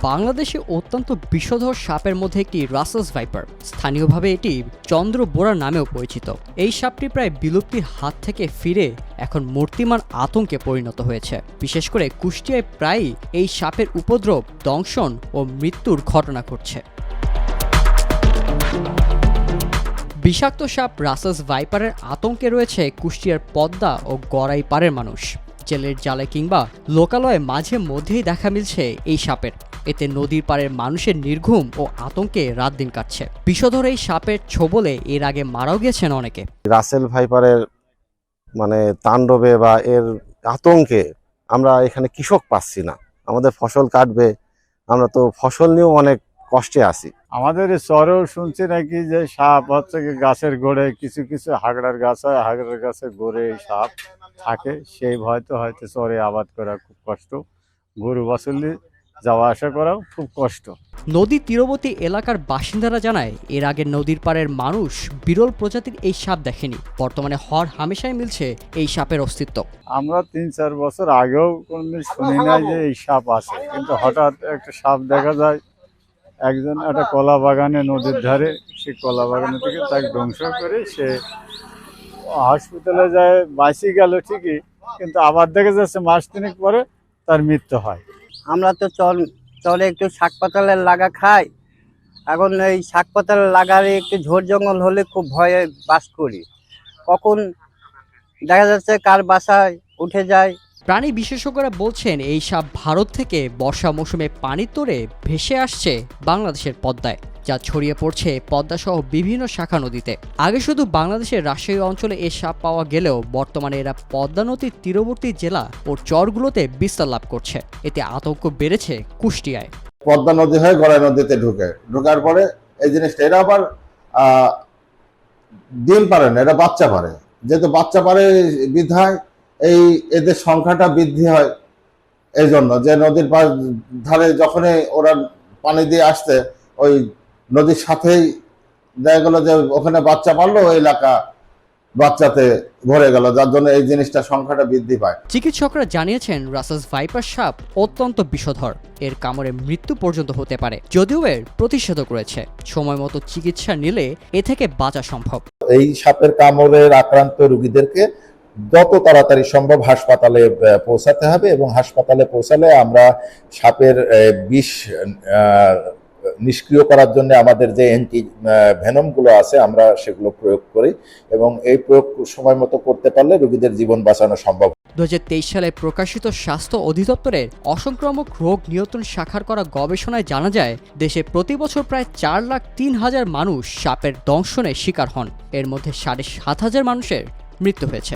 বাংলাদেশে অত্যন্ত বিষধর সাপের মধ্যে একটি রাসেলস ভাইপার, স্থানীয়ভাবে এটি চন্দ্রবোরা নামেও পরিচিত। এই সাপটি প্রায় বিলুপ্তির হাত থেকে ফিরে এখন মূর্তিমান আতঙ্কে পরিণত হয়েছে। বিশেষ করে কুষ্টিয়ায় প্রায়ই এই সাপের উপদ্রব, দংশন ও মৃত্যুর ঘটনা ঘটছে। বিষাক্ত সাপ রাসেলস ভাইপারের আতঙ্কে রয়েছে কুষ্টিয়ার পদ্মা ও গড়াইপাড়ের মানুষ। জেলের জালে কিংবা লোকালয়ে মাঝে মধ্যেই দেখা মিলছে এই সাপের। এতে নদীর পাড়ের মানুষের নির্ঘুম ও আতঙ্কে রাত দিন কাটছে। বিষধর এই সাপের ছোবলে এর আগে মারাও গেছেন অনেকে। রাসেল ভাইপারের তাণ্ডবে বা এর আতঙ্কে আমরা এখানে কৃষক পাচ্ছি না। আমাদের ফসল কাটবে, আমরা তো ফসল নিয়েও অনেক কষ্টে আছি। আমাদের চরেও শুনছি নাকি যে সাপ হচ্ছে গাছের গোড়ে, কিছু কিছু হাগড়ার গাছ হয়, হাগড়ার গাছের গোড়ে এই সাপ থাকে। সেই ভয়তো হয়তো চরে আবাদ করা খুব কষ্ট, গরু বাছুর যাওয়া আসা করাও খুব কষ্ট। নদী তীরবর্তী এলাকার বাসিন্দারা জানায়, এর আগে নদীর পাড়ের মানুষ বিরল প্রজাতির এই সাপ দেখেনি। বর্তমানে হর হামেশাই মিলছে এই সাপের অস্তিত্ব। আমরা ৩-৪ বছর আগেও কোনদিন শুনি নাই যে এই সাপ আছে, কিন্তু হঠাৎ একটা সাপ দেখা যায় একজন একটা কলা বাগানে, নদীর ধারে, সেই কলা বাগানে থেকে তাকে ধ্বংস করে সে হসপিটালে যায়, বাঁচি গেল ঠিকই, কিন্তু আবার দেখা যাচ্ছে মাস ৩ পরে তার মৃত্যু হয়। আমরা তো চলে একটু শাক পাতালের লাগা খাই। এখন এই শাক পাতালের লাগারে একটু ঝোড় জঙ্গল হলে খুব ভয়ে বাস করি। কখন দেখা যাচ্ছে কার বাসায় উঠে যায়। প্রাণী বিশেষজ্ঞরা বলছেন, এই সাপ ভারত থেকে বর্ষা মৌসুমে পানির তোড়ে ভেসে আসছে বাংলাদেশের পদ্মায়, যা ছড়িয়ে পড়ছে পদ্মা সহ বিভিন্ন শাখা নদীতে। আগে শুধু বাংলাদেশের রাজশাহী অঞ্চলে এই সাপ পাওয়া গেলেও বর্তমানে এরা পদ্মা নদীর তীরবর্তী জেলা ও চরগুলোতে বিস্তার লাভ করছে। এতে আতঙ্ক বেড়েছে কুষ্টিয়ায়। পদ্মা নদী হয়ে গড়াই নদীতে ঢোকার পরে এই জিনিসটা এরা আবার ডিম পারে না, এরা বাচ্চা পারে। যেহেতু বাচ্চা পারে বিধায় এদের সংখ্যাটা বৃদ্ধি হয়। এই জন্য যে নদীর ধারে যখনই ওরা পানি দিয়ে আসতে, ওই নদীর সাথেই দেখা গেল যে ওখানে বাচ্চা পারলো, ওই এলাকা বাচ্চাতে ভরে গেল, যার জন্য এই জিনিসটা সংখ্যাটা বৃদ্ধি পায়। চিকিৎসকরা জানিয়েছেন, রাসেলস ভাইপার সাপ অত্যন্ত বিষধর। এর কামড়ে মৃত্যু পর্যন্ত হতে পারে, যদিও এর প্রতিষেধক রয়েছে। সময় মতো চিকিৎসা নিলে এ থেকে বাঁচা সম্ভব। এই সাপের কামড়ের আক্রান্ত রোগীদেরকে যত তাড়াতাড়ি সম্ভব হাসপাতালে পৌঁছাতে হবে, এবং হাসপাতালে পৌঁছালে আমরা সাপের বিষ নিষ্ক্রিয় করার জন্য আমাদের যে অ্যান্টি ভেনমগুলো আছে আমরা সেগুলো প্রয়োগ করি, এবং এই প্রয়োগ সময় মতো করতে পারলে রোগীদের জীবন বাঁচানো সম্ভব। 2023 সালে প্রকাশিত স্বাস্থ্য অধিদপ্তরের অসংক্রামক রোগ নিয়ন্ত্রণ শাখার করা গবেষণায় জানা যায়, দেশে প্রতি বছর প্রায় 4,03,000 মানুষ সাপের দংশনের শিকার হন। এর মধ্যে 7,500 মানুষের মৃত্যু হয়েছে।